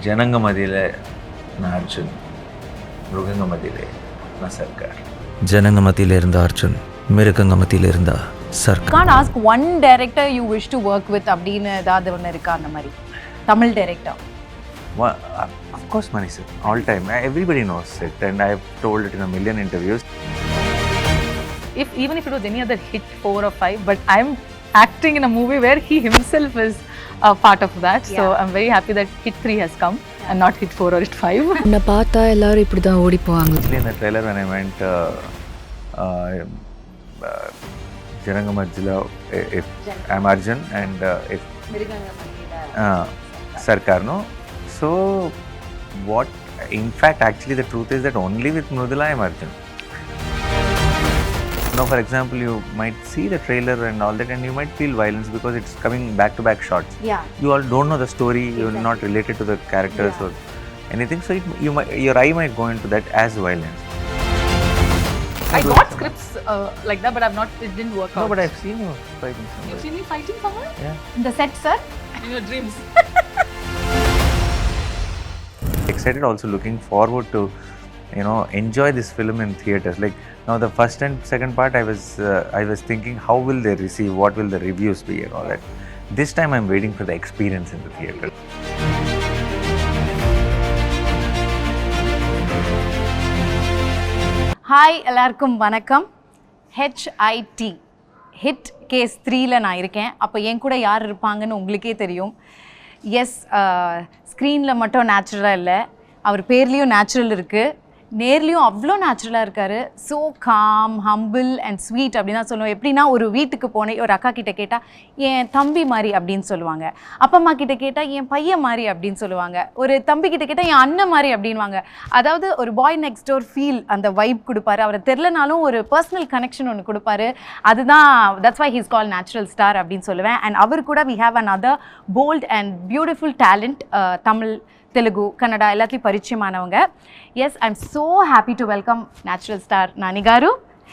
Janangamadile na Arjun, Mrugangamadile na Sarkar. Janangamadile irundha Arjun, Mrugangamadile irundha Sarkar. Can't ask one director you wish to work with அப்படின்னு ஏதாவது ஒன்று இருக்கா அந்த மாதிரி Tamil director? Well, of course, Nani sir, all time. Everybody knows it, and I've told it in a million interviews. Even if it was any other hit 4 or 5, but I'm acting in a movie where he himself is a part of that. Yeah. So I'm very happy that HIT3 has come and not hit 4 or hit 5. உன்னை பார்த்தா எல்லாரும் இப்படி தான் ஓடி போவாங்க. In the trailer when I went Janangamadile, if I'm Arjun and if Sarkar, no? So what, in fact, actually the truth is that only with Mrudula I'm Arjun. Now, for example, you might see the trailer and all that, and you might feel violence because it's coming back-to-back shots. Yeah. You all don't know the story. Exactly. You're not related to the characters or anything. So your eye might go into that as violence. I got scripts like that, but it didn't work out. No, but I've seen you fighting somewhere. You've seen me fighting somewhere? Yeah. In the set, sir? In your dreams. Excited, also looking forward to, enjoy this film in theaters. Like now, the first and second part, I was thinking, how will they receive? What will the reviews be and all that. This time, I'm waiting for the experience in the theater. Hi எல்லாருக்கும் வணக்கம். HIT hit case 3ல நான் இருக்கேன். அப்போ என் கூட யார் இருப்பாங்கன்னு உங்களுக்கே தெரியும். எஸ், ஸ்க்ரீனில் மட்டும் நேச்சுரலாக இல்லை, அவர் பேர்லேயும் நேச்சுரல் இருக்குது, நேர்லேயும் அவ்வளோ நேச்சுரலாக இருக்கார். So com, humble and sweet அப்படின்னு தான் சொல்லுவோம். எப்படின்னா, ஒரு வீட்டுக்கு போனேன், ஒரு அக்கா கிட்டே கேட்டால் என் தம்பி மாதிரி அப்படின்னு சொல்லுவாங்க, அப்பா அம்மா கிட்டே கேட்டால் என் பையன் மாதிரி அப்படின்னு சொல்லுவாங்க, ஒரு தம்பி கிட்டே கேட்டால் என் அண்ணன் மாதிரி அப்படின்வாங்க. அதாவது ஒரு பாய் நெக்ஸ்ட் டோர் ஃபீல், அந்த வைப் கொடுப்பாரு. அவரை தெரிலனாலும் ஒரு பர்சனல் கனெக்ஷன் ஒன்று கொடுப்பாரு. அதுதான், that's why he's call natural star அப்படின்னு சொல்லுவேன். அண்ட் அவர் கூட we have another bold and beautiful talent, Tamil, Telugu, Kannada எல்லாத்துலேயும் பரிச்சயமானவங்க. Yes, I am so happy to welcome natural star Nani garu.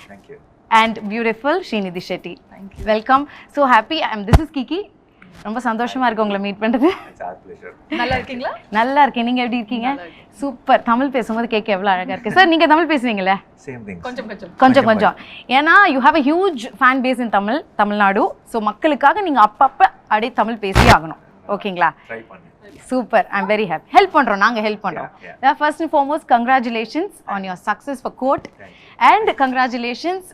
Thank you. And beautiful Srinidhi Shetty. Welcome. So happy. This is Kiki. ரொம்ப சந்தோஷமாக இருக்கு உங்களை மீட் பண்ணுறது. நல்லா இருக்கீங்களா? நல்லா இருக்கேன். நீங்கள் எப்படி இருக்கீங்க? சூப்பர். தமிழ் பேசும்போது கேட்க எவ்வளோ அழகாக இருக்குது. சார், நீங்கள் தமிழ் பேசுவீங்களே? கொஞ்சம். ஏன்னா you have a huge fan base in Tamil Nadu. So மக்களுக்காக நீங்கள் அப்பப்போ அப்படியே தமிழ் பேசி ஆகணும். ஓகேங்களா? Super. I am very happy. Help பண்ணுறோம், நாங்கள் ஹெல்ப் பண்ணுறோம். First and foremost, congratulations on your success for Court. And congratulations,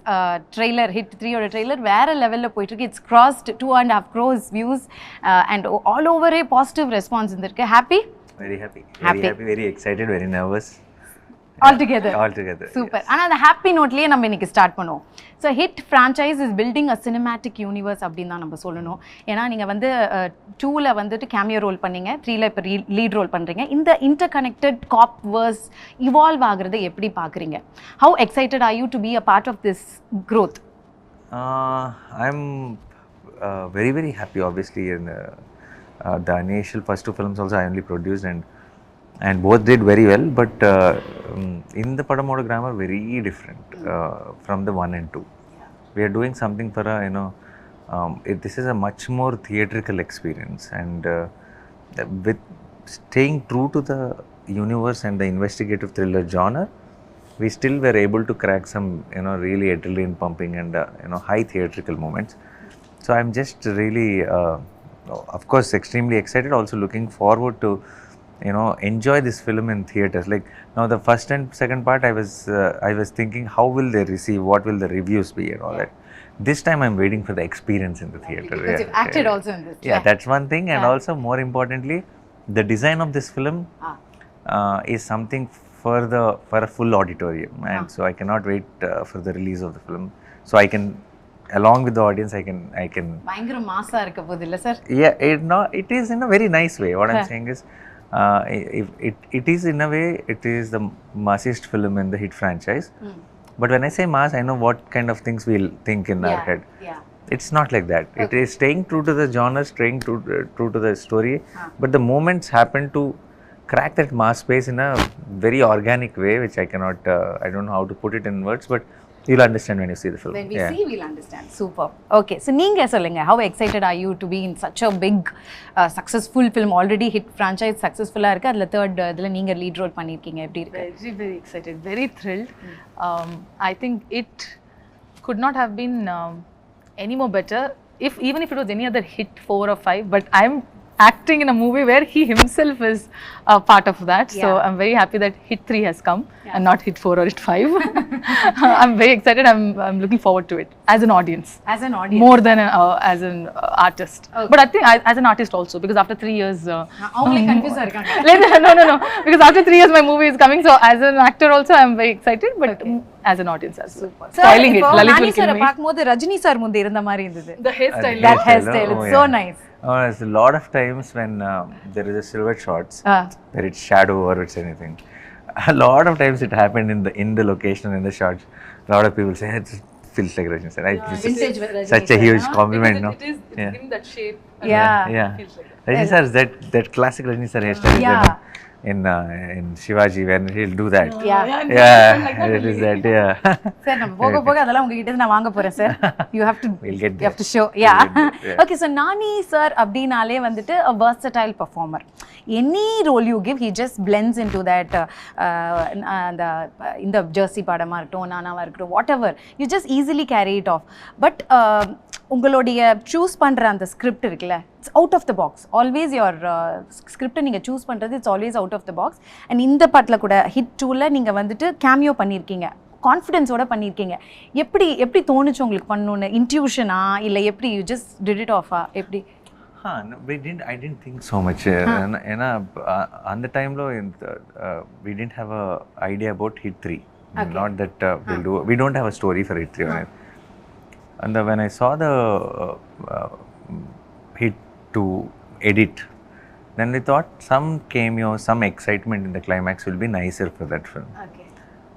trailer HIT3 ஓட ட்ரெய்லர் வேறு லெவலில் போயிட்டுருக்கு. It's crossed 2.5 crores views and all ஓவரே பாசிட்டிவ் ரெஸ்பான்ஸ் இருந்திருக்கு. Happy? Very happy, very excited, very nervous. All together. Super. ஆனால் அந்த happy நோட்லேயே நம்ம இன்னைக்கு ஸ்டார்ட் பண்ணுவோம். So hit franchise is building a cinematic universe அப்படின்னு தான் நம்ம சொல்லணும். ஏன்னா நீங்கள் 2ல் வந்துட்டு கேமியோ ரோல் பண்ணீங்க, 3ல் இப்போ லீட் ரோல் பண்ணுறீங்க. இந்த interconnected cop verse evolve ஆகுறதை எப்படி பார்க்குறீங்க? How excited are you to be a part of this growth? I'm very, very happy. Obviously, in the initial first 2 films also I only produced, and both did very well, but in the Padamoda grammar very different from the 1 and 2. We are doing something for this is a much more theatrical experience, and with staying true to the universe and the investigative thriller genre, we still were able to crack some really adrenaline pumping and high theatrical moments. So I'm just really of course extremely excited, also looking forward to enjoy this film in theaters. Like now, the first and second part, I was thinking, how will they receive? What will the reviews be and all that. This time, I'm waiting for the experience in the theater. Because you've acted also in this. Yeah, that's one thing, and also more importantly, the design of this film is something for a full auditorium, and so I cannot wait for the release of the film. So I can, along with the audience, I can. பயங்கர மாசா இருக்க போகுது இல்ல sir? Yeah, it is in a very nice way. What I'm saying is, it is in a way, it is the massiest film in the hit franchise. But when I say mass, I know what kind of things we'll think in our head. It's not like that. Okay. It is staying true to the genre, staying true to the story, but the moments happen to crack that mass space in a very organic way, which I cannot, I don't know how to put it in words, but You'll understand when you see the film. When we see, we'll understand. Super. Okay, so நீங்க சொல்லுங்க, how excited are you to be in such a big successful film? Already hit franchise successful-ஆ இருக்கு. அதுல third இதுல நீங்க lead role பண்ணிருக்கீங்க. எப்படி இருக்கு? Very excited, very thrilled. I think it could not have been any more better even if it was any other hit 4 or 5, but I'm acting in a movie where he himself is a part of that. So I'm very happy that HIT3 has come and not HIT 4 or HIT 5. I'm very excited. I'm looking forward to it as an audience. As an audience. More than as an artist. Okay. But I think as an artist also, because after 3 years... அவங்களே கன்ஃபியூஸா இருக்காங்க. No. Because after 3 years my movie is coming. So as an actor also I'm very excited. But as an audience as well. Spoiling it. Lalit will kill me. பாக்கும்போது Rajini sir முந்தி இருந்த மாதிரி இருந்தது. The hairstyle. That hairstyle. It's so nice. There's a lot of times when there is a silhouette shots, where it's shadow or it's anything. A lot of times it happened in the location, in the shots. A lot of people say it feels like Rajni sir. Vintage Rajni Such a huge compliment, no? It's giving that shape. Yeah. Feels like Rajni sir, that classic Rajni sir hairstyle. Yeah. In Shivaji when he'll do that. Yeah. It is that. Yeah. Sir, நம்ம போக அதெல்லாம் உங்ககிட்ட இருந்து நான் வாங்க போறேன் sir. You have to We'll get you there. have to show. Yeah. Okay, so Nani sir அப்படினாலே வந்துட்டு a versatile performer. Any role you give, he just blends into that. இந்த ஜெர்சி படமா இருக்கட்டும், நானாவா இருக்கட்டும், whatever. You just easily carry it off. But உங்களுடைய choose பண்ற அந்த script இருக்குல்ல, it's out of the box. Always your ஸ்கிரிப்டை நீங்கள் சூஸ் பண்ணுறது it's always out of the box. And இந்த படத்தில் கூட HIT 2ல நீங்கள் வந்துட்டு கேமியோ பண்ணியிருக்கீங்க, கான்ஃபிடென்ஸோட பண்ணியிருக்கீங்க. எப்படி தோணுச்சு உங்களுக்கு பண்ணணுன்னு? இன்ட்யூஷனா இல்லை எப்படி யூ ஜஸ்ட் டிட் இட் ஆஃபா எப்படி? No, I didn't think so much. ஏன்னா அந்த டைம்ல we didn't have a idea about HIT3. Not that we don't have a story for HIT3. And when I saw the HIT 2 edit, then we thought some cameo, some excitement in the climax will be nicer for that film. Okay.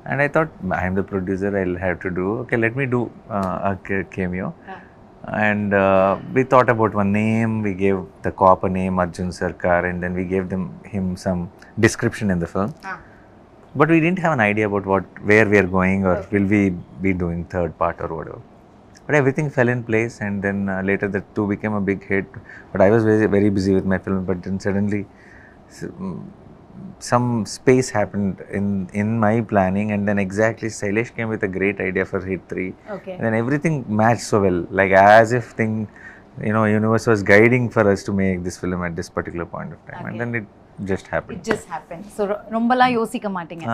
And I thought, I'm the producer, I'll have to do, okay, let me do a cameo. And we thought about one name, we gave the cop a name, Arjun Sarkar, and then we gave him some description in the film. But we didn't have an idea about where we are going or will we be doing third part or whatever. But everything fell in place, and then later the 2 became a big hit. But I was very, very busy with my film, but then suddenly some space happened in my planning, and then exactly Sailesh came with a great idea for HIT3. Okay. And then everything matched so well, like as if universe was guiding for us to make this film at this particular point of time. Okay. And then it just happened. It just happened. So ரொம்பலாம் யோசிக்க மாட்டீங்க.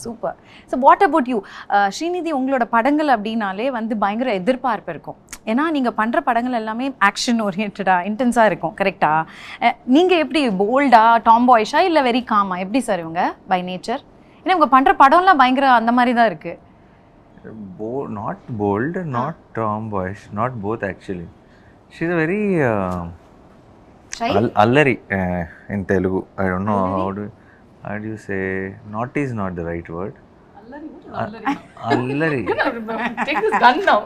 Super. So what about you? Srinidhi, உங்களோட படங்கள் அப்படினாலே வந்து பயங்கர எதிர்பார்ப்பு இருக்கும். ஏன்னா நீங்க பண்ற படங்கள் எல்லாமே ஆக்ஷன் ஓரியன்டா இன்டென்ஸா இருக்கும், கரெக்டா? நீங்க எப்படி போல்டா, டாம்பாய்ஷா இல்ல வெரி காமா? எப்படி சார் இவங்க பை நேச்சர்? ஏன்னா உங்க பண்ற படம்லாம் பயங்கர அந்த மாதிரி தான் இருக்கு. Not bold, not tomboyish, not both actually. She's a very allari in Telugu. I don't know how do you say, naughty is not the right word. Allari. Take this gun now.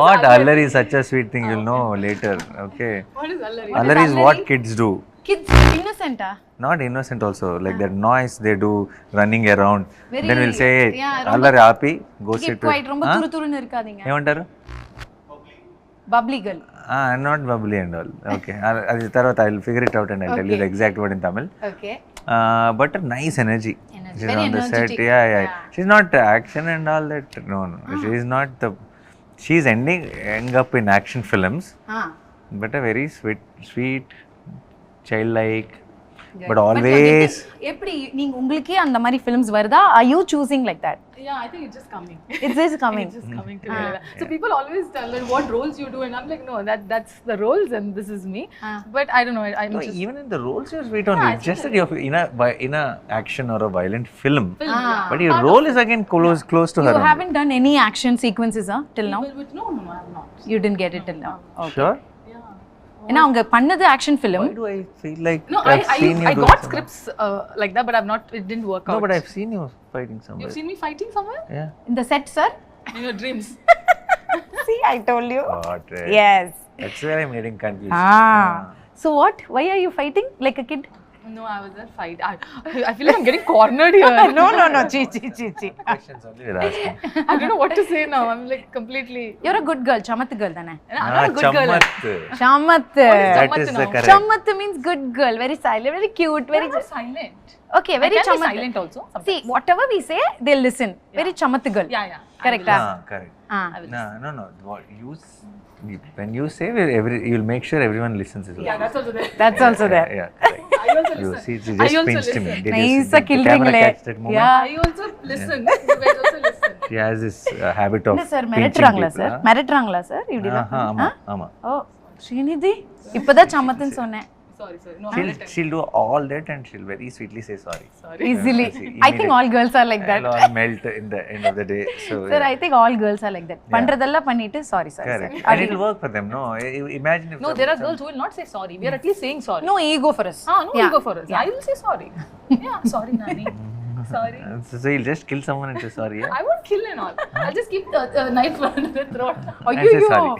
What allari is such a sweet thing, you'll know later. Okay. What is allari? Allari is what kids do. Kids innocent ah? Not innocent also, like that noise they do running around. Very, then we'll say, yeah, allari aapi, go sit to. Quite ரொம்ப துருதுருன்னு இருக்காதீங்க. ఏమంటారు? Bubbly girl. Not bubbly and all. Okay. I'll figure it out and I'll tell you the exact word in Tamil. Okay. But a nice energy. She's Very on the set. energetic. Yeah. She's not action and all that. No. She's not she's ending up in action films. But a very sweet, childlike. Good. But always. எப்படி நீங்க உங்களுக்கே அந்த மாதிரி films வருதா? Are you choosing like that? Yeah, I think it's just coming. It's just coming. It's just coming to me. So people always tell me what roles you do, and I'm like, no, that's the roles, and this is me. But I don't know. I'm just even in the roles you're sweet on. It's just that you're in a action or a violent film. But your role is again close to her. You haven't done any action sequences till now? No, I'm not. You didn't get it till now. Okay. Sure. ஏன்னா அவங்க பண்ணது action film. Why do I feel like No, I got scripts like that, but it didn't work out. No, but I've seen you fighting somewhere. You've seen me fighting somewhere? Yeah. In the set, sir? In your dreams. See, I told you. Got it. Yes. That's where I'm getting confused. So what? Why are you fighting like a kid? No, I was at fight. I feel like I'm getting cornered here. No. Chi. Questions only we're asking. I don't know what to say now. I'm like completely. You're a good girl. Chamath girl, dane. I'm not a good girl. Chamath. That is the correct. Chamath means good girl. Very silent, very cute, very. Very silent. Okay, very I can be chamath. silent also. Sometimes. See, whatever we say, they'll listen. Very chamath girl. Yeah. Correct. Correct. Ah. No. What when you say, you'll make sure everyone listens as well. Yeah, that's also there. That's also there. Yeah, correct. I also You listen. see, she I just also pinched me. listen. Did Nice, did the kill camera ringle. catch that moment? Yeah. I also listen. You guys also listen. She has this habit of என்ன sir pinching மிரட்டுறாங்களா people, sir huh? மிரட்டுறாங்களா sir இப்படி ஆமா. ஓ ஸ்ரீநிதி இப்பதான் சமத்துன்னு சொன்னேன் Sorry. No, She'll do all that and she'll very sweetly say sorry. easily. See, I think all girls are like that. It'll all melt in the end of the day. So Sir, I think all girls are like that. பண்றதெல்லாம் பண்ணிட்டு sorry sir. correct. And it'll work for them. No, imagine if No, there are girls who will not say sorry. We are at least saying sorry. No ego for us. No ego for us. I will say sorry. Yeah, sorry, Nani. Sorry. So you'll just kill someone and say sorry. Yeah? I won't kill and all. I'll just keep the knife under the throat. say sorry.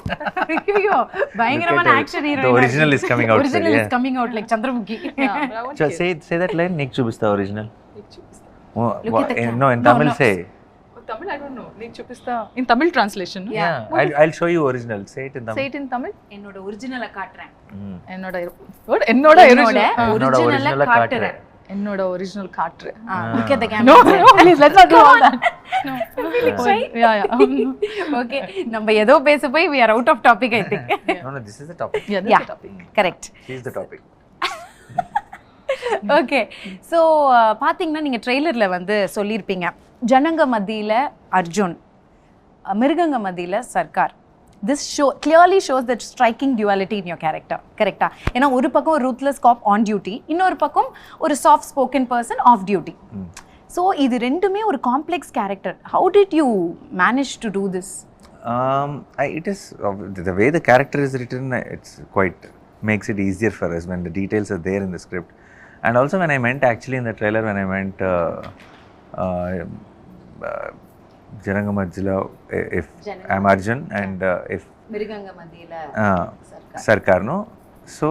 ஐயோ பயங்கரமான Look at action the hero. original is coming out. Original is coming out like Chandramukhi. Yeah, but I won't So kill. say that line. Nick Chubista original. Look at the camera. No, in Tamil say. Tamil, I don't know. Nick Chupista. In Tamil translation. No? Yeah. I'll show you original. Say it in Tamil. Say it in Tamil. என்னோட ஒரிஜினலை காட்டுறேன். என்னோட what? என்னோட original. ஒரிஜினலை காட்டுறேன். என்னோட original காற்று. Look at the camera. No, please, let's not do all that. No. Yeah. Okay, நம்ம ஏதோ பேச போய் we are out of topic I think. No, this is the topic. Yeah, that's the topic. Correct. She's the topic. Okay so பார்த்தீங்கன்னா நீங்கள் ட்ரெய்லரில் வந்து சொல்லியிருப்பீங்க ஜனங்க மத்தியில் அர்ஜுன் மிருகங்க மத்தியில் Sarkar this clearly shows that striking duality in your character கரெக்டா ஏன்னா ஒரு பக்கம் ஒரு ரூத்லெஸ் காப் ஆன் டியூட்டி இன்னொரு பக்கம் ஒரு soft spoken person of duty so இது ரெண்டுமே ஒரு complex character how did you manage to do this It is the way the character is written. It's quite makes it easier for us when the details are there in the script. And also when I meant actually in the trailer, when I meant Jananga Madhila, if I'm Arjun and if மிருகங்க மத்தியில் Sarkar, no? So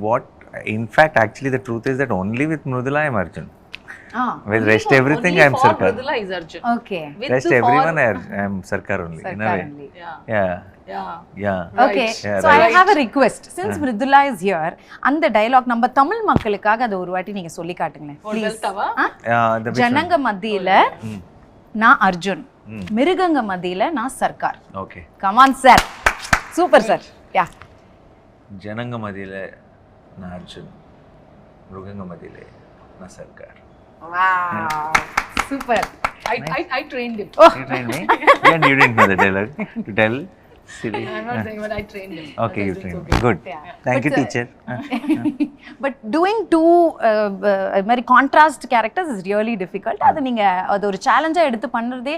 what, in fact, actually the truth is that only with Mrudula I'm Arjun. With rest everything I'm Sarkar. Mrudula is Arjun. Okay. Rest everyone I'm Sarkar only. In a way. Yeah. Okay. Yeah, So right. I have a request. Since Mridula is here, அந்த dialogue நம்ம தமிழ் மக்களுக்காக அதை ஒரு வாட்டி நீங்க சொல்லி காட்டுங்களேன் please. The ஜனங்க மத்தியில நான் அர்ஜுன், மிருகங்க மத்தியில நான் Sarkar. Okay. Come on sir. Super sir. Yeah. Jananga Madhile na Arjun, Mruganga Madhile na Sarkar. Wow. Super. I trained him. You trained me? And you didn't know the dialogue to tell? Silly. I'm not saying, but I trained him. Okay, you trained me. Good. Thank you, teacher. But doing two very contrast characters is really difficult. அது நீங்க அது ஒரு சேலஞ்சா எடுத்து பண்றதே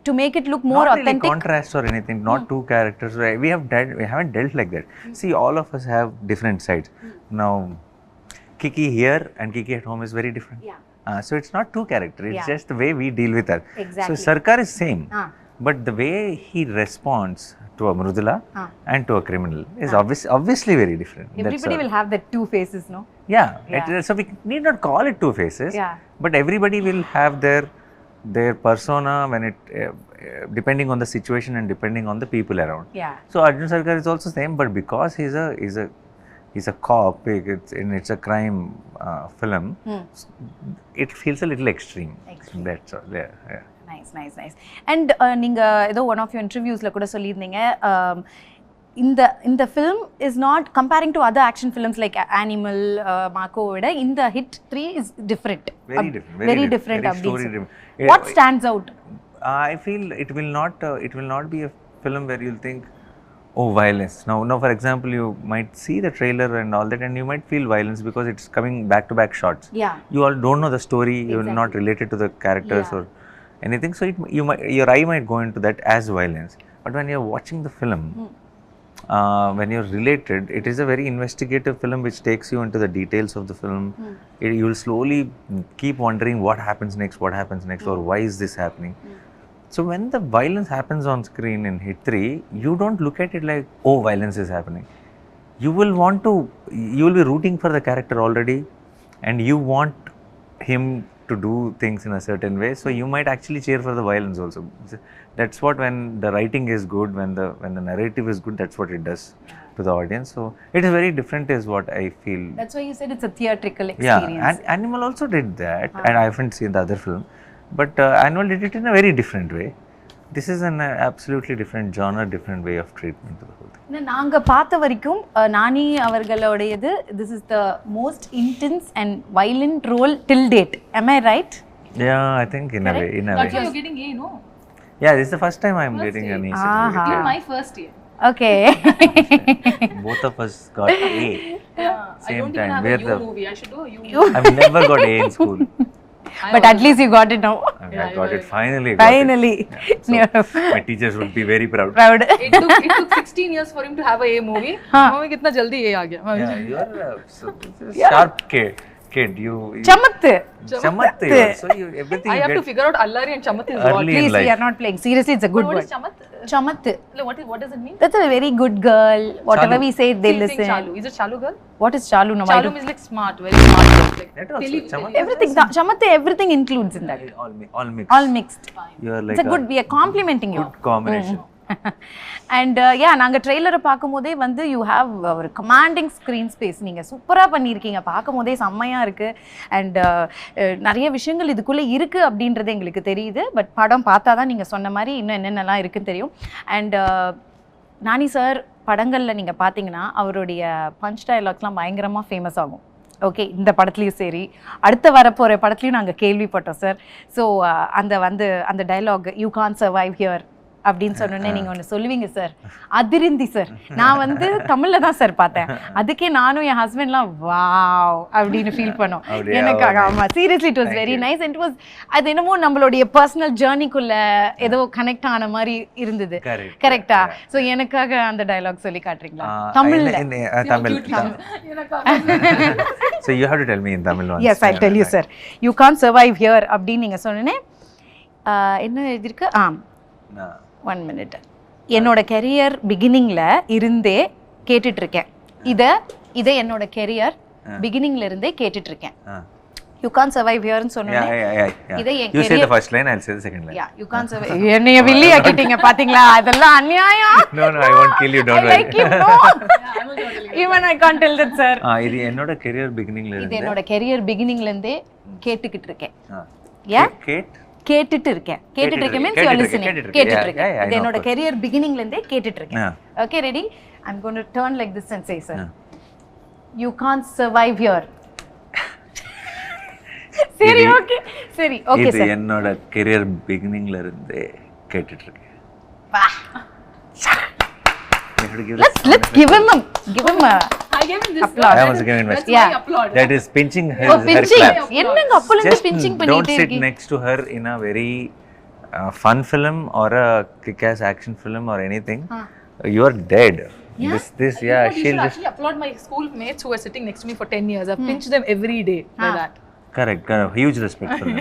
to make it look more Not really authentic. contrast or anything. Not two characters. We haven't dealt like that. See, all of us have different sides. Now, Kiki here and Kiki at home is very different. Yeah. So it's not two characters. It's Yeah. just the way we deal with her. Exactly. So Sarkar is same. But the way he responds to a Mrudula and to a criminal is obviously very different. Everybody will have that two faces, no? Yeah. Yeah. So we need not call it two faces. Yeah. But everybody will have their persona when it depending on the situation and depending on the people around. Yeah. So Arjun Sarkar is also same, but because he's a cop, it's a crime film, it feels a little extreme. That's all. Yeah. Nice. And நீங்க ஏதோ one of your interviewsல கூட சொல்லியிருந்தீங்க இந்த film is not comparing to other action films like Animal, Mako விட இந்த HIT3 is different. Very different. Story driven. What stands out? I feel it will not be a film where you'll think, oh, violence. Now, for example, you might see the trailer and all that, and you might feel violence because it's coming back-to-back shots. Yeah. You all don't know the story. You're not related to the characters or anything. So your eye might go into that as violence. But when you're watching the film, when you're related, it is a very investigative film which takes you into the details of the film. You'll slowly keep wondering what happens next, or why is this happening. So when the violence happens on screen in HIT3, you don't look at it like, oh, violence is happening. You will be rooting for the character already and you want him to do things in a certain way, so you might actually cheer for the violence also. That's what, when the writing is good, when the narrative is good, that's what it does to the audience. So it is very different is what I feel. That's why you said it's a theatrical experience. Yeah, and Animal also did that, and I haven't seen the other film, but Animal did it in a very different way. This is an absolutely different genre, different way of treatment to the whole thing. நாங்க பார்த்த வரைக்கும் நானி அவர்களுடையது, this is the most intense and violent role till date. Am I right? Yeah, I think in a way. That's why you're getting A, no? Yeah, this is the first time I'm getting an A certificate. Even my first year. Okay. Both of us got A. Yeah, I don't even have a U movie. I should do a U movie. I've never got A in school. But at least you got it now. I got it finally. Finally. Yeah, so my teachers would be very proud. It took 16 years for him to have a A movie. Movie कितना जल्दी A आ गया. Yeah, you are a sharp kid. You Chamattu. Chamattu. So you everything. I you have get to figure out Allari and Chamattu is what. early in Please, life. we are not playing. Seriously, it's a good What word. is Chamattu? Chamattu. What does it mean? That's a very good girl. Whatever Chalu. we say, they She's saying listen. Chalu. Is it Chalu girl? What is Chalu? No, I Chalu don't. means like smart, very smart. Like That also. Chamattu. Everything. Chamattu, everything includes in that. All mixed. All mixed. You are like It's a good. We are complimenting you. good combination. And நாங்கள் ட்ரெய்லரை பார்க்கும் போதே வந்து you have ஒரு commanding screen space. நீங்கள் சூப்பராக பண்ணியிருக்கீங்க, பார்க்கும் போதே செம்மையாக இருக்குது. அண்ட் நிறைய விஷயங்கள் இதுக்குள்ளே இருக்குது அப்படின்றது எங்களுக்கு தெரியுது. பட் படம் பார்த்தா தான் நீங்கள் சொன்ன மாதிரி இன்னும் என்னென்னலாம் இருக்குன்னு தெரியும். அண்ட் நானி சார் படங்களில் நீங்கள் பார்த்தீங்கன்னா அவருடைய பஞ்ச் டயலாக்ஸ்லாம் பயங்கரமாக ஃபேமஸ் ஆகும். ஓகே, இந்த படத்துலையும் சரி, அடுத்த வரப்போகிற படத்துலையும் நாங்கள் கேள்விப்பட்டோம் சார். ஸோ அந்த dialogue you can survive here அப்படின்னு சொன்னோன்னே நீங்கள் ஒன்று சொல்லுவீங்க சார், அதிருந்தி சார். நான் வந்து தமிழில் தான் சார் பார்த்தேன், அதுக்கே நானும் என் ஹஸ்பண்ட்லாம் வாவ் அப்படின்னு ஃபீல் பண்ணோம். எனக்கு ஆமாம், seriously it was very nice. And it was அது என்னமோ நம்மளுடைய பர்சனல் ஜேர்னிக்குள்ளே ஏதோ கனெக்ட் ஆன மாதிரி இருந்தது. கரெக்டா? ஸோ எனக்காக அந்த டைலாக் சொல்லி காட்டுறீங்களா தமிழில்? Tamil. So you have to tell me in Tamil once. Yes, I'll tell you sir. You can't survive here அப்படின்னு நீங்கள் சொன்னோன்னே என்ன எழுதியிருக்கு? One minute. என்னோட கெரியர் பிகினிங்கில் இருந்தே கேட்டுட்ருக்கேன். இதை என்னோட கெரியர் பிகினிங்ல இருந்தே கேட்டுட்ருக்கேன். யூ கான் சர்வைவ் ஹியர்னு சொன்னேன். இதை என் You say the first line, I'll say the second line. Yeah, you can't survive. என்னைய வில்லி ஆக்கிட்டீங்க பாத்தீங்களா? அதெல்லாம் அநியாயம். No, I won't kill you, don't worry. Like you know. Even I can't tell that sir. இது என்னோட career பிகினிங்ல இது என்னோட career பிகினிங்ல இருந்தே கேட்டுக்கிட்டு இருக்கேன். Yeah? கேட்டுட்டு இருக்கேன் மீன்ஸ் யூ ஆர் லிசனிங். கேட்டுட்டு இருக்கேன். இது என்னோட கெரியர் பிகினிங்ல இருந்தே கேட்டுட்டு இருக்கேன். Okay, ready? I am going to turn like this and say sir, you can't survive here. சரி, ஓகே சரி, ஓகே சார். இது என்னோட கெரியர் பிகினிங்ல இருந்தே கேட்டுட்டு இருக்கேன். வா, let's give him a I gave him this applause. I was giving That's yeah. my applaud. That is pinching her. Pinching. Her claps. என்னங்க அப்பல இருந்து pinching பண்ணிட்டே Don't sit இருக்கீங்க. next to her in a very fun film or a kick-ass action film or anything. You are dead. Yeah? This yeah. You should actually applaud my school mates who were sitting next to me for 10 years. I've pinched them every day like that. Correct. Huge respect for them.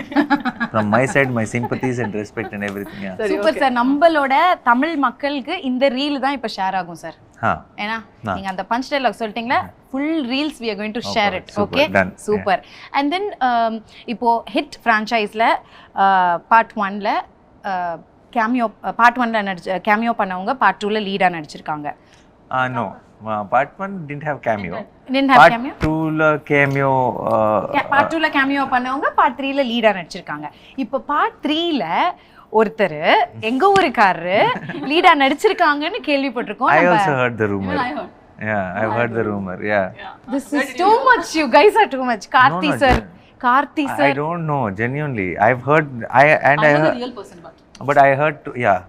From my side, my sympathies and respect and everything. Yeah. Super sir. நம்மளோட தமிழ் மக்களுக்கு இந்த reel தான் இப்போ share ஆகும் sir. ஏன்னா நீங்க அந்த punch dialogue சொல்லிட்டீங்களா, full reels we are going to share it. Okay, super. And then இப்போ ஹிட் ஃப்ரான்ச்சைஸ்ல பார்ட் 1ல கேமியோ, பார்ட் 1ல கேமியோ பண்ணவங்க பார்ட் 2ல லீடா நடிச்சிருக்காங்க. No. Part 1 didn't have cameo. Didn't have cameo? Part 2ல cameo. Part 2ல cameo பண்ணவங்க Part 3ல லீடா நடிச்சிருக்காங்க. இப்போ Part 3ல ஒருத்தர் எங்க ஊருக்காரரு லீடா நடிச்சிருக்காங்கன்னு கேள்விப்பட்டிருக்கோம். I also heard the rumor. Even I heard. Yeah, I've heard the rumor. Yeah. This is too much. You guys are too much. Karthi sir. Karthi sir. I don't know. Genuinely, I've heard. I I'm not a real person, but I heard. Yeah.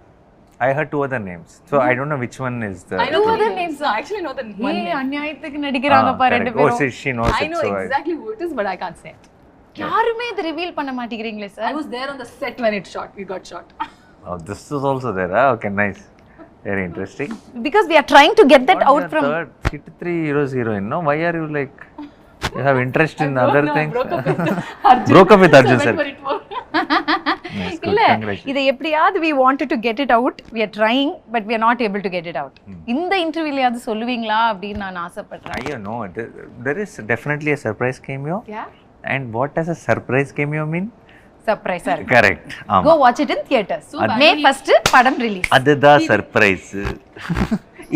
I heard 2 other names. So I don't know which one is the. I know 2 other names. I actually know the one name. அநியாயத்துக்கு நடிக்கறாங்க பாரு ரெண்டு பேரும். Oh, she knows it. I know exactly who it is, but I can't say it. யாருமே இத reveal பண்ண மாட்டீங்கறீங்களே sir. I was there on the set when it shot. We got shot. Oh, this is also there. Okay, nice. Very interesting. Because we are trying to get that out from HIT3 heroes heroine. No, why are you like? You have interest in other things. Broke up with Arjun sir. இல்ல இத எப்படியாவது we wanted to get it out. We are trying, but we are not able to get it out. இந்த இன்டர்வியூலயாவது சொல்லுவீங்களா அப்படி நான் ஆசைப்படுறேன். I know there is definitely a surprise cameo. Yeah. And what does a surprise cameo mean? சர்ப்ரைஸா இருக்கு. Correct. Go watch it in theaters. May 1st படம் release. அதுதான் surprise.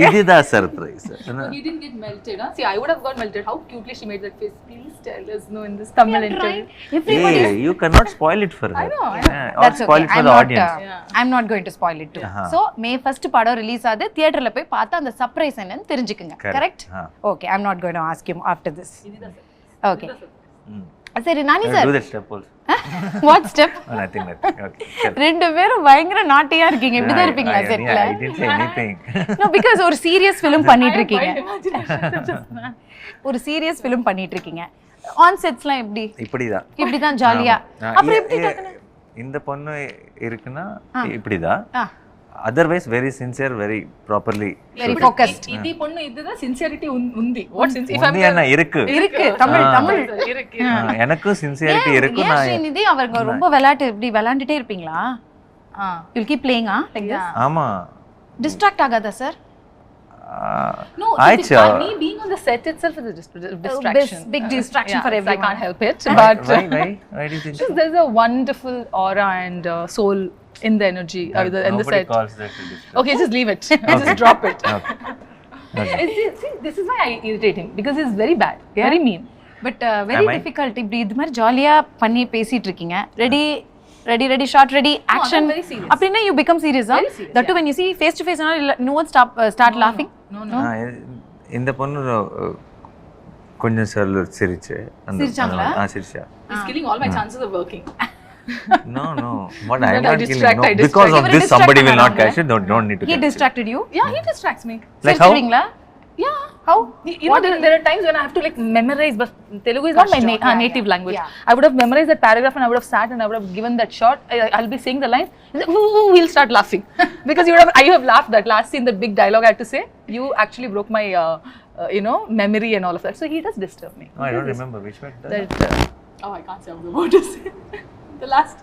இதுதான் surprise. He didn't get melted. Huh? See, I would have got melted. How cutely she made that face. Please tell us no in this Tamil interview. Everybody Hey, you cannot spoil it for her. I know. Or That's spoil okay. it for the audience. I'm not going to spoil it too. So May 1st படம் release ஆகுது. தியேட்டர்ல போய் பார்த்தா அந்த surprise என்னன்னு தெரிஞ்சுக்குங்க. Correct? Okay, I'm not going to ask him after this. Okay. சரி நானி sir. Do that step also. What step? Nothing. Okay. ரெண்டு பேரும் பயங்கர நாட்டியா இருக்கீங்க. இப்படி தான் இருப்பீங்களா செட்ல? I didn't say anything. No, because ஒரு சீரியஸ் ஃபிலிம் பண்ணிட்டு இருக்கீங்க. ஒரு சீரியஸ் ஃபிலிம் பண்ணிட்டு இருக்கீங்க. ஆன் செட்ஸ்லாம் எப்படி? இப்படி தான் ஜாலியா. அப்புறம் எப்படி டக்குனு இந்த பொண்ணு இருக்குன்னா இப்படிதான். Otherwise very sincere, very properly, very focused. இது பொண்ணு இதுதான் sincerity உந்தி. What sincerity? இருக்கு தமிழ் இருக்கு. எனக்கு sincerity இருக்கு. நான் ஸ்ரீநிதி அவங்க ரொம்ப விளையாட்டு இப்படி விளையாண்டுட்டே இருப்பீங்களா? You'll keep playing like this? ஆமா. Distract ஆகாதா sir? No, me being on the set itself is a distraction. Big distraction for everyone. I can't help it. But why do you think so? There's a wonderful aura and soul in the energy in the Nobody set. calls that a distraction. Okay, just leave it. Just drop it. Okay. See, this is why I irritate him because he's very bad, very mean. But very difficult. இப்படி இது மாதிரி ஜாலியா பண்ணி பேசிட்டு இருக்கீங்க. Ready, shot ready, action. I'm very serious. அப்படினா you become serious, huh? Very serious, That too when you see face to face, no one start laughing. No. இந்த பொண்ணு கொஞ்சம் சிரிச்சு சிரிச்சாங்களா? சிரிச்சா. He's killing all my chances of working. No. What I am I not distract, killing. I No. Because of this, somebody will not catch it. Don't need to. He catch it. distracted you? Yeah, he distracts me. Like how? Yeah. How? You know, there are times when I have to like memorize, but Telugu is not my native language. Yeah. I would have memorized that paragraph and I would have sat and I would have given that shot. I'll be saying the lines. We'll start laughing because you have laughed that last scene, that big dialogue I had to say. You actually broke my, memory and all of that. So he does disturb me. No, I don't remember which one. I can't say what to say. The last.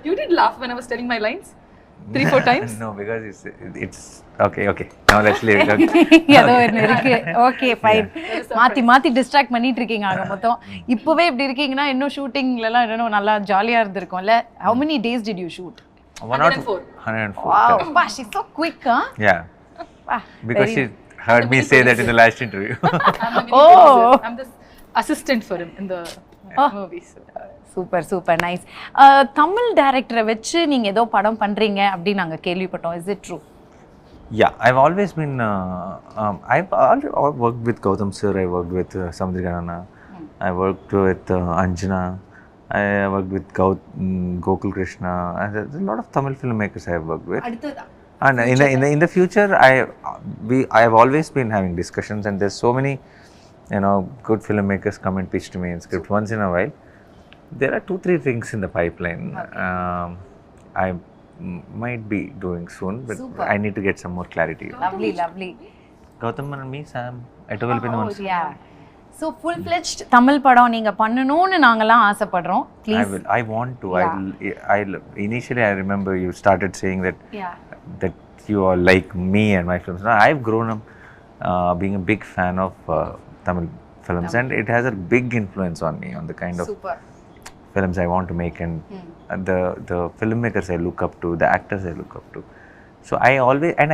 You did laugh when I was telling my lines 3-4 times. No, because it's okay. Now let's leave it. ஏதோ ஒன்னு இருக்கு. Okay, fine. மாத்தி distract பண்ணிட்டு இருக்கீங்க ஆக மொத்தம். இப்பவே இப்படி இருக்கீங்கன்னா இன்னும் ஷூட்டிங்ல எல்லாம் இன்னும் நல்லா ஜாலியா இருந்திருக்கும்ல. How many days did you shoot? 104. Wow, she's so quick, huh? Yeah. Because she heard me say that in the last interview. I'm the assistant for him in the movies. Super nice. தமிழ் டைரக்டரை வச்சு நீங்க ஏதோ படம் பண்றீங்க அப்படி நாங்க கேள்விப்பட்டோம். Is it true? Yeah, I've always been I've worked with Gautam sir, I worked with Samudriganana, I worked with Anjana, I worked with Gokul Krishna, and there's a lot of Tamil filmmakers I have worked with. And in the future I have always been having discussions, and there's so many good filmmakers come and pitch to me in script once in a while. There are 2-3 things in the pipeline. I might be doing soon, but Super. I need to get some more clarity. Lovely. Gautam and me, Sam, I told you once. Yeah. So full-fledged Tamil படம் நீங்க பண்ணணும்னு நாங்கலாம் ஆசைப்படுறோம். Please. I want to. Yeah. Initially I remember you started saying that you are like me and my films. Now I've grown up being a big fan of Tamil films, and it has a big influence on me, on the kind of films I want to make, and the filmmakers I look up to, the actors I look up to. So I always, and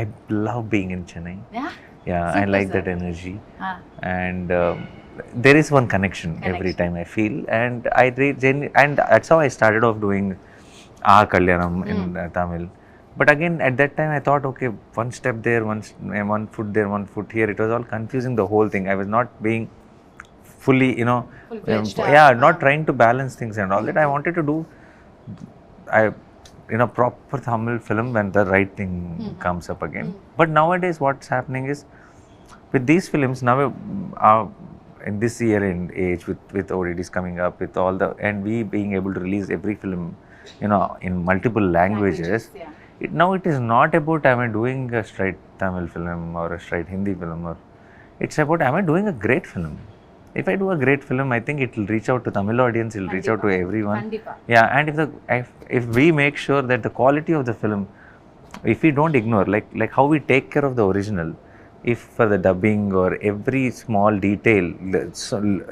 I love being in Chennai. Yeah, I like that energy. And there is one connection every time I feel, and and that's how I started off doing Kalyanam in Tamil. But again, at that time I thought, okay, one step there, one foot there, one foot here. It was all confusing, the whole thing. I was not being fully, not trying to balance things and all that. I wanted to do proper Tamil film when the right thing comes up again. But nowadays what's happening is, with these films now, in this year and age, with OTTs coming up, with all the, and we being able to release every film, in multiple languages. Now it is not about am I doing a straight Tamil film or a straight Hindi film, or it's about am I doing a great film. If I do a great film, I think it will reach out to Tamil audience, it will reach out to everyone. Yeah, and if we make sure that the quality of the film, if we don't ignore, like how we take care of the original, if for the dubbing or every small detail,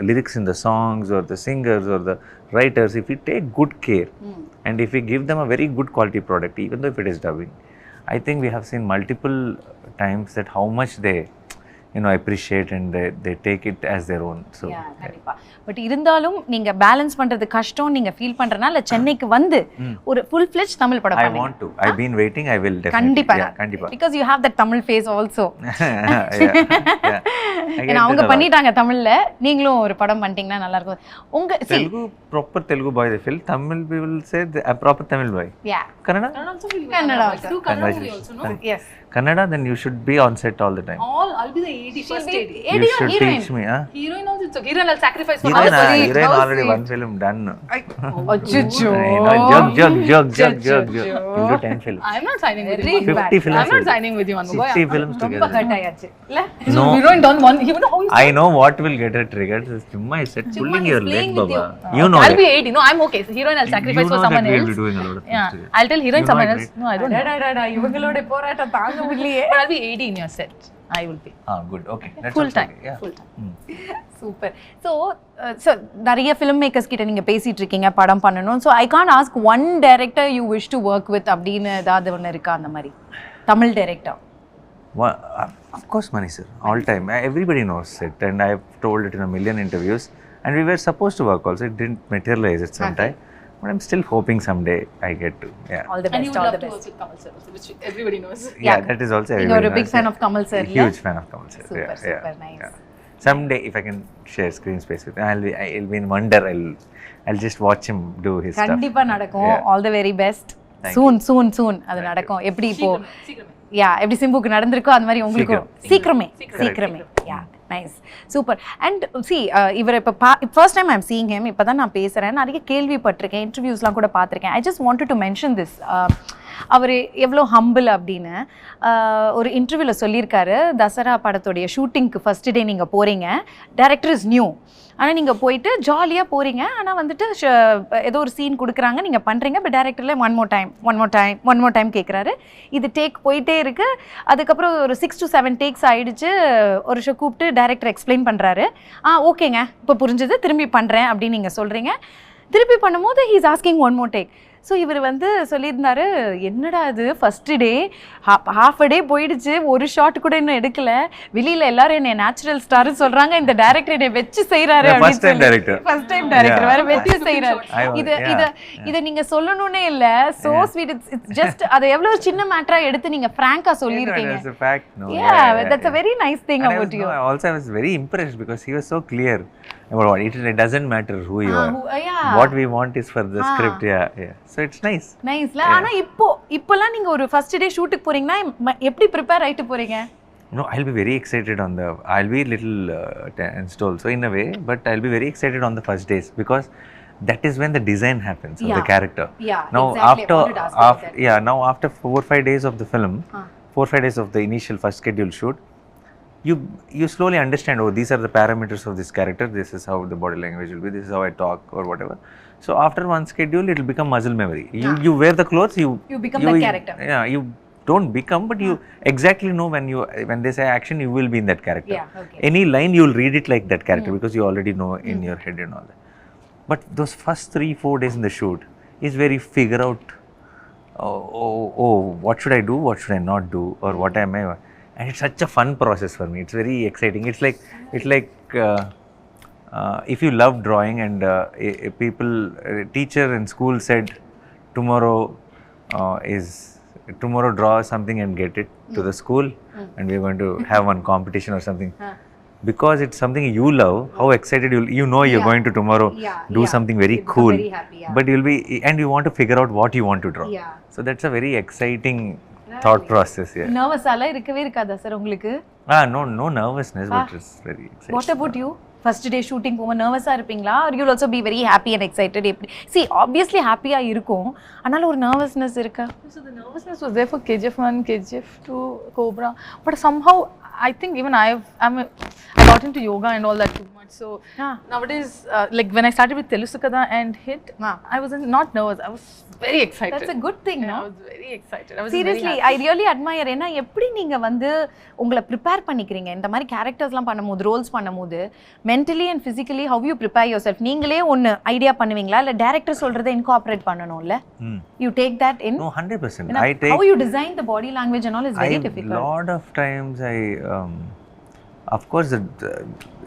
lyrics in the songs or the singers or the writers, if we take good care and if we give them a very good quality product, even though if it is dubbing, I think we have seen multiple times that how much they appreciate and they take it as their own. So கண்டிப்பா. But இருந்தாலும் நீங்க balance பண்றது கஷ்டம் நீங்க feel பண்றனால சென்னைக்கு வந்து ஒரு full fledged Tamil படம் I பண்ணுங்க. want to. I've been waiting. I will definitely. கண்டிப்பா. Yeah, கண்டிப்பா. Because you have that Tamil face also. Yeah. ஏன்னா அவங்க பண்ணிட்டாங்க தமிழ்ல, நீங்களும் ஒரு படம் பண்ணிட்டீங்கன்னா நல்லா இருக்கும். உங்க Telugu, proper Telugu boy they feel. Tamil people say a proper Tamil boy. Yeah. Kannada? Kannada also. Congratulations. Yes. Kannada, then you should be on set all the time. I'll be the AD, first AD. You should teach me, huh? Heroine also, it's okay. Heroine I'll sacrifice for Heroine already one film done. அச்சச்சோ. Joke. You'll do 10 films. I'm not signing with Very you. 50 films. I'm not signing with you, Anubha. 60 films ரொம்ப together. Hurt ஆயாச்சு இல்ல? No. Heroine done one. You know how he's I know what will get her triggered. Chumma is said pulling your leg, Baba. You know I'll that. be AD. No, I'm okay. So heroine I'll sacrifice for someone We'll be else. doing a lot of things Yeah, together. I'll tell heroine You know someone it, else. right? No, I don't know. டடடடா இவங்களோட போராட்டம் தாங்க முடியலையே. But I'll be AD in your set. I will be. Good. Okay. That's Full also time. okay. Yeah. Full time. Super. So நிறைய film makers கிட்ட நீங்கள் பேசிகிட்டு இருக்கீங்க படம் பண்ணணும். So I can ask one director you wish to work with அப்படின்னு ஏதாவது ஒன்று இருக்கா அந்த மாதிரி Tamil director? Of course, Mani sir. All time. Everybody knows it, and I've told it in a million interviews. And we were supposed to work also. It didn't materialize at some time. But I'm still hoping someday I get to. Yeah. All the And you best, would all love the to work best. with Kamal sir, also, which everybody knows. Yeah, that is also. You're a everybody big knows. fan of Kamal sir, A huge fan of Kamal sir. Super, Yeah, super, yeah, nice. yeah. Someday, if I can share screen space with him, I'll be in wonder. I'll just watch him do his stuff. கண்டிப்பா நடக்கும். Yeah. All the very best. Thank சூன் அது நடக்கும். எப்படி இப்போ சீக்கிரமே. யா எப்படி சிம்புக்கு நடந்திருக்கோ அது மாதிரி உங்களுக்கும் சீக்கிரமே. Yeah nice super. And see இவர் இப்போ first time I'm seeing him. இப்போ தான் நான் பேசுகிறேன். நிறைய கேள்விப்பட்டிருக்கேன், இன்டர்வியூஸ்லாம் கூட பார்த்துருக்கேன். I just wanted to mention this. அவர் எவ்வளோ ஹம்பிள் அப்படின்னு ஒரு இன்டர்வியூவில் சொல்லியிருக்காரு. தசரா படத்துடைய ஷூட்டிங்க்கு ஃபர்ஸ்ட் டே நீங்கள் போகிறீங்க, டைரக்டர் இஸ் நியூ, ஆனால் நீங்கள் போயிட்டு ஜாலியாக போகிறீங்க. ஆனால் வந்துட்டு ஏதோ ஒரு சீன் கொடுக்குறாங்க, நீங்கள் பண்ணுறீங்க. பட் டேரக்டரில் ஒன் மோர் டைம் கேட்குறாரு. இது டேக் போயிட்டே இருக்குது. அதுக்கப்புறம் ஒரு 6 to 7 டேக்ஸ் ஆகிடுச்சு. ஒரு ஷோ கூப்பிட்டு டேரக்டர் எக்ஸ்பிளைன் பண்ணுறாரு. ஓகேங்க இப்போ புரிஞ்சது, திரும்பி பண்ணுறேன் அப்படின்னு நீங்கள் சொல்கிறீங்க. திருப்பி பண்ணும்போது he is asking one more take. So இவர் வந்து சொல்லியிருந்தாரு, என்னடா இது ஃபர்ஸ்ட் டே ஹாஃப் அ டே போயிடுச்சு, ஒரு ஷாட் கூட இன்னும் எடுக்கல, வெளியில் எல்லாரும் என்னை நேச்சுரல் ஸ்டார்னு சொல்கிறாங்க, இந்த டேரக்டர் என்னை வச்சு செய்கிறாரு. ஃபர்ஸ்ட் டைம் டைரக்டர் வேற வச்சு செய்கிறாரு. இதை நீங்கள் சொல்லணும்னே இல்லை. So sweet. இட்ஸ் ஜஸ்ட் அதை எவ்வளோ சின்ன மேட்டராக எடுத்து நீங்கள் ஃப்ராங்காக சொல்லியிருக்கீங்க. Yeah, that's a very nice thing about you. Also, I was very impressed because he was so clear about what it doesn't matter who you are. Yeah. What we want is for the script. Yeah. So it's nice. நைஸ்ல. ஆனா இப்போலாம் நீங்க ஒரு first day ஷூட்டுக்கு போறீங்கன்னா எப்படி prepare ஆயிட்டு போறீங்க? No, I'll be very excited I'll be a little tensed also in a way, but I'll be very excited on the first days because that is when the design happens of the character. Yeah, now exactly. now after 4-5 days of the film, 4-5 days of the initial first schedule shoot, you slowly understand, oh, these are the parameters of this character, this is how the body language will be, this is how I talk or whatever. So after one schedule it will become muscle memory. You wear the clothes, you become that character. Yeah, you don't become, but you exactly know when they say action, you will be in that character. Yeah, okay. Any line you will read it like that character because you already know in your head and all that. But those first 3-4 days in the shoot is where you figure out, oh, what should I do, what should I not do, or what am I. And it's such a fun process for me. It's very exciting. It's like if you love drawing and a teacher in school said tomorrow draw something and get it to the school and we're going to have one competition or something. Because it's something you love, how excited you're going to tomorrow do something very cool. Very happy, but you'll be, and you want to figure out what you want to draw. Yeah. So that's a very exciting thought process. Nervous எல்லாம் இருக்கவே இருக்காதா sir உங்களுக்கு? No nervousness, but it's very exciting. What about you? First day shooting போகும்போது நர்வஸாக இருப்பீங்களா? Are you'll also be very happy and excited? எப்படி சி obviously ஹாப்பியாக இருக்கும், ஆனாலும் ஒரு நர்வஸ்னess இருக்கா? So the nervousness was there for KGF 1, KGF 2, Cobra, but somehow I think even I got into yoga and all that too much. So nowadays, like when I started with Telusukada and HIT, I was not nervous. I was very excited. That's a good thing, Yeah, no? I was very excited. I was Seriously, very I really admire. ஏன்னா எப்படி நீங்க வந்து உங்களை prepare பண்ணிக்கிறீங்க இந்த மாதிரி கேரக்டர்ஸ்லாம் பண்ணும்போது roles பண்ணும்போது mentally and physically how you prepare yourself நீங்களே ஒன்று ஐடியா பண்ணுவீங்களா இல்லை டேரக்டர் சொல்றதை இன்கார்பரேட் பண்ணணும்ல you take that in No, 100%. I take. How you design the body language and all is very difficult. Lot of times of course,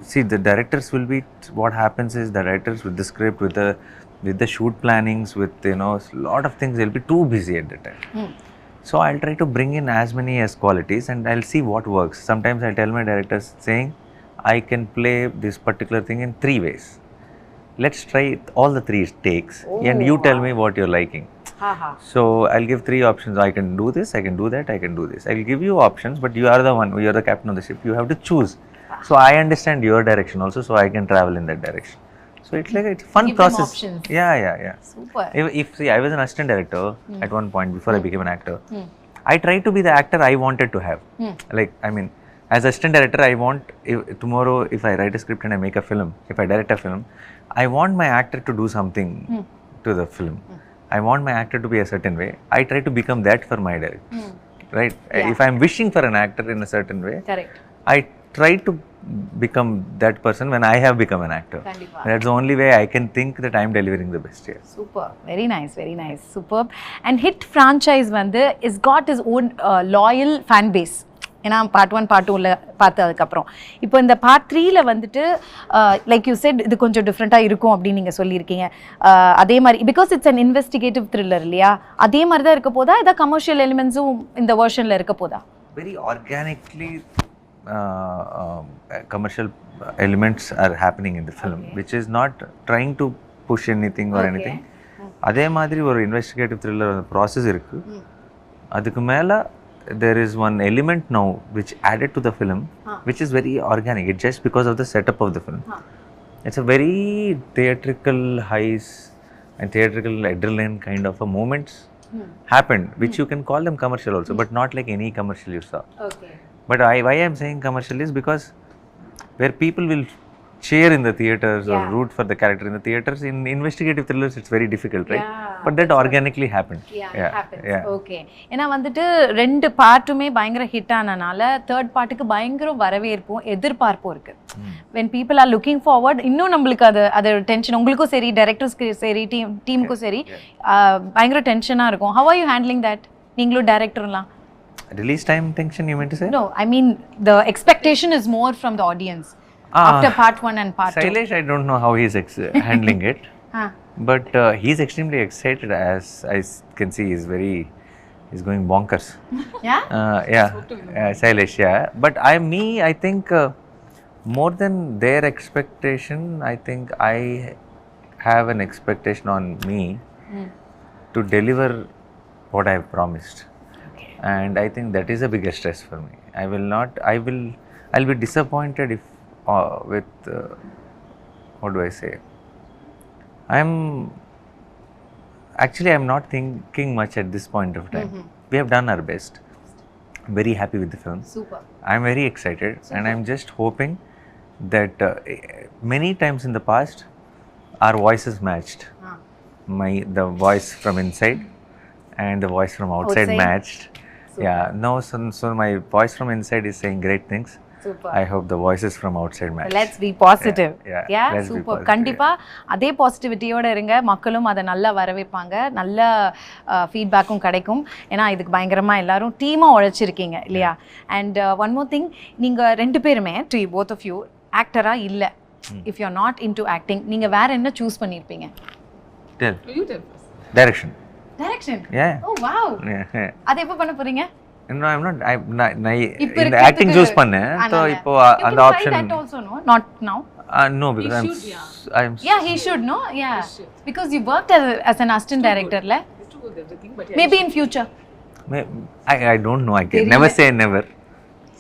see the directors will be. What happens is the directors with the script, with the shoot plannings, with lot of things, they'll be too busy at the time. So I'll try to bring in as many as qualities, and I'll see what works. Sometimes I tell my directors saying, I can play this particular thing in 3 ways. Let's try all the 3 takes, and you tell me what you're liking. So I'll give 3 options. I can do this, I can do that, I can do this. I'll give you options, but you are the one, you are the captain of the ship. You have to choose. So I understand your direction also, so I can travel in that direction. So it's like it's a fun Give them process. options. Yeah. Super. If see, I was an assistant director at one point before I became an actor. I tried to be the actor I wanted to have. Like, I mean, as assistant director, I want tomorrow if I write a script and I make a film, if I direct a film, I want my actor to do something to the film. I want my actor to be a certain way. I try to become that for my director. Right? Yeah. If I'm wishing for an actor in a certain way, Correct. I try to become that person when I have become an actor. Kandipa. That's the only way I can think that I'm delivering the best here. Super. Very nice. Superb. And HIT franchise வந்து is got his own loyal fan base. ஏன்னா part 1 part 2ல பார்த்ததுக்கப்புறம் இப்போ இந்த part 3ல வந்துட்டு like you said இது கொஞ்சம் டிஃப்ரெண்ட்டாக இருக்கும் அப்படின்னு நீங்கள் சொல்லியிருக்கீங்க அதே மாதிரி because it's an investigative thriller இல்லையா அதே மாதிரி தான் இருக்க போதா ஏதாவது கமர்ஷியல் எலிமெண்ட்ஸும் இந்த வெர்ஷனில் இருக்க போதா Very organically commercial elements are happening in the film, which is not trying to push anything or anything. அதே மாதிரி ஒரு இன்வெஸ்டிகேட்டிவ் த்ரில்லர் ப்ராசஸ் இருக்கு அதுக்கு மேலே there is one element now which added to the film which is very organic. It's just because of the setup of the film. It's a very theatrical highs and theatrical adrenaline kind of a moments happened which you can call them commercial also, but not like any commercial you saw. But why I'm saying commercial is because where people will cheer in the theaters or root for the character in the theaters, in investigative thrillers it's very difficult, right? But that organically happened. Okay ஏன்னா வந்துட்டு 2 பார்ட்டுமே பயங்கர hit ஆனனால third பார்ட்டுக்கு பயங்கர வரவேற்பும் எதிர்பார்ப்பும் இருக்கு when people are looking forward இன்னும் நம்மளுக்கு அது tension உங்களுக்கும் சரி டைரக்டர்ஸ்க்கு சரி டீமுக்கும் சரி பயங்கர டென்ஷனாக இருக்கும். how are you handling that நீங்களும் டைரக்டர்லாம் Release time tension you meant to say? No, I mean the expectation is more from the audience after part 1 and part 2. Shailesh, I don't know how he's handling it. But he's extremely excited, as I can see. He's going bonkers. Yeah? Shailesh, yeah. But I think more than their expectation, I think I have an expectation on me to deliver what I have promised. And I think that is the biggest stress for me. I'll be disappointed if with what do I say? I'm not thinking much at this point of time. We have done our best. I'm very happy with the film. Super. I'm very excited. And I'm just hoping that many times in the past our voices matched. The voice from inside and the voice from outside matched. Super. Yeah, no, so my voice from inside is saying great things. Super. I hope the voices from outside match. Let's be positive. Yeah, let's super. be positive. கண்டிப்பா அதே பாசிட்டிவிட்டியோட இருங்க மக்களும் அதை நல்லா வரவேற்பாங்க நல்ல ஃபீட்பேக்கும் கிடைக்கும் ஏன்னா இதுக்கு பயங்கரமா எல்லாரும் டீமா உழைச்சிருக்கீங்க இல்லையா அண்ட் ஒன் மோர் திங் நீங்க 2 பேருமே டு both of you ஆக்டரா இல்ல if you are not into acting நீங்க வேற என்ன சூஸ் பண்ணிருப்பீங்க Tell. You tell us. Direction. Yeah. Oh wow. Yeah. அது எப்ப பண்ண போறீங்க No, I'm not. In the acting choose பண்ணேன். So இப்போ அந்த option. You can try that also, no? Not now. No, because I'm. Yeah, he should, no? Yeah. Because you worked as an assistant director, le? He's too good with everything, but Maybe in future. I don't know. I can never say never.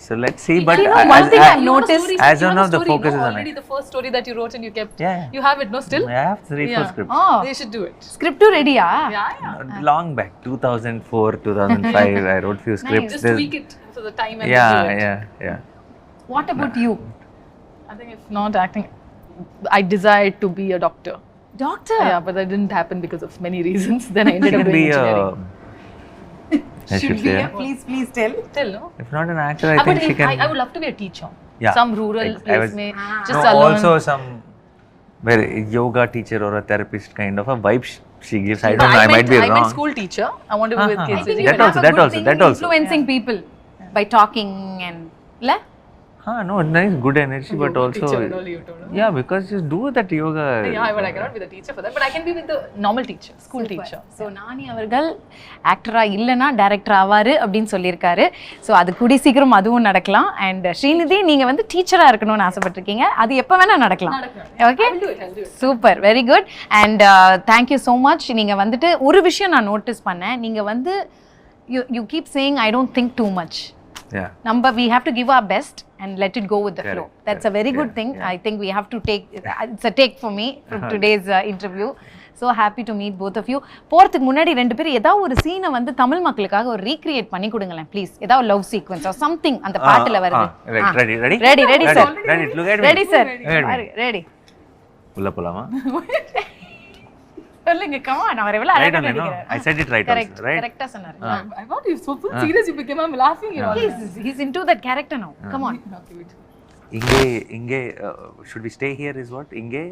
So let's see. But you know, one thing I've noticed. As of now, the focus is on already the first story that you wrote and you kept. Yeah. You have it, no? Still. I have 3-4 scripts. Oh. They should do it. Script to ready, Yeah. Long back, 2004, 2005. I wrote few scripts. Just tweak it for the time and do it. Yeah. What about you? I think if not acting, I desired to be a doctor. Doctor. Yeah, but that didn't happen because of many reasons. Then I ended You up can doing be engineering. I should say. Please tell. Still, no? If not an actor, I But think she can. I would love to be a teacher. Yeah. Some rural I place was- may No, just alone. also some very yoga teacher or a therapist kind of a vibe she gives. I don't know. I might be I meant wrong. school teacher. I want to be with Uh-huh. kids. I think You That can also, have a that good also, thing that in also. influencing people by talking and la. No, nice, good energy, but also. Teacher and all you told me. Yeah, because just do that yoga. Yeah, but I cannot be the teacher for that. But I can be with the normal teacher, school teacher. So Nani அவர்கள் ஆக்டராக இல்லைன்னா director ஆவார் அப்படின்னு சொல்லியிருக்காரு. So அது கூடி சீக்கிரம் அதுவும் நடக்கலாம். அண்ட் ஸ்ரீநிதி நீங்கள் வந்து டீச்சராக இருக்கணும்னு ஆசைப்பட்டிருக்கீங்க. அது எப்போ வேணால் நடக்கலாம். Okay, super, very good. And thank you so much. நீங்கள் வந்துட்டு ஒரு விஷயம் நான் நோட்டீஸ் பண்ணேன். நீங்கள் வந்து you keep saying I don't think too much. Yeah. We have to give our best and let it go with the flow. That's a very good thing. Yeah. I think we have to take, it's a take for me from today's interview. So happy to meet both of you. போறதுக்கு முன்னாடி ரெண்டு பேரும் ஏதாவது ஒரு சீனை வந்து தமிழ் மக்களுக்காக ஒரு ரீக்ரியேட் பண்ணி கொடுங்களேன் ப்ளீஸ். ஏதாவது லவ் சீக்வென்ஸ் ஆர் சம்திங் அந்த பாட்டுல வருது. Ready sir. Look at me. Ready sir. Look at me. Ready. உள்ள போலாமா? சொல்லுங்க, come on. அவர் எவ்வளவு Right அழகா on, no? நடிக்கிறார். I said it right Correct. also, right? கரெக்ட்டா சொன்னாரு. I thought you so serious. You became I'm laughing. You know. He's into that character now. Come on. இங்கே should we stay here is what? இங்கே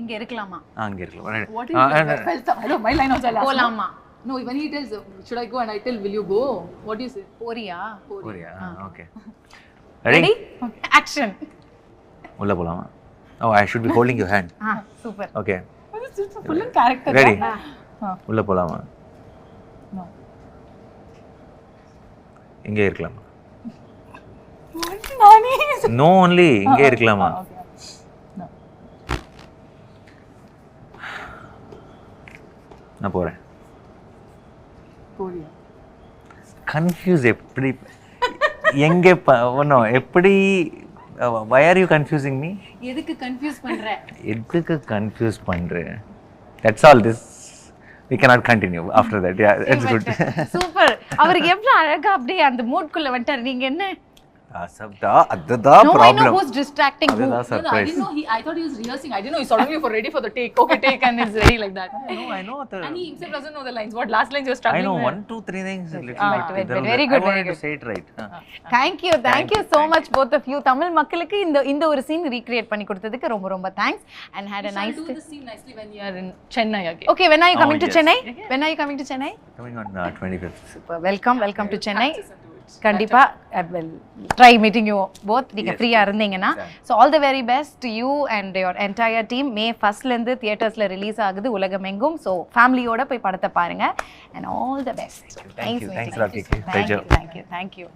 இங்க இருக்கலாமா? அங்கே இருக்கலாம். What is hello, my line also. போலாமா? No, when he tells, should I go and I tell, will you go? What do you say? போறியா? போறியா? Okay. Ready? Action. உள்ள போலாமா? Oh, I should be holding your hand. Super. Okay. It's full in character. Ready? Ah. உள்ள போலாமா? No. இங்கே இருக்கலாமா? What? Nani? No only இங்கே இருக்கலாமா? Okay. No. நான் போறேன். Korea. கன்ஃபியூஸ் எப்படி எங்கே எப்படி why are you confusing me? எதுக்கு கன்ஃபியூஸ் பண்ற? எதுக்கு கன்ஃபியூஸ் பண்றேன்? That's all. We cannot continue after that. Yeah, it's good. Super. அவருக்கு எவ்வளவு அழகா அப்படியே அந்த மூட்குள்ள வந்துட்டாரு. நீங்க என்ன? அதுதான் No, I know problem. who's distracting who. அதுதான் I surprise. didn't know I thought he was rehearsing. I didn't know he's suddenly for ready for the take. Okay, take, and he's ready like that. I know the. And he himself doesn't know the lines. What last lines you're struggling I know with? 1, 2, 3 things. very good, I wanted very to say it right. Thank you so much both of you. Tamil மக்களுக்கு இந்த ஒரு scene recreate பண்ணி கொடுத்ததுக்கு ரொம்ப ரொம்ப thanks and had a nice do the scene nicely when you are in Chennai again. Okay, when are you coming to yes. Chennai? When are you coming to Chennai? Coming on 25th. Super. Welcome to Chennai. கண்டிப்பா I will try meeting you both. நீங்க ஃப்ரீயா இருந்தீங்கன்னா. So all the very best to you and your entire team. May 1st ல இருந்து தியேட்டர்ஸ்ல release ஆகுது உலகமெங்கும். So ஃபேமிலியோட போய் படத்தை பாருங்க and all the best. Thank you. Thanks a lot, KIKI. Thank you.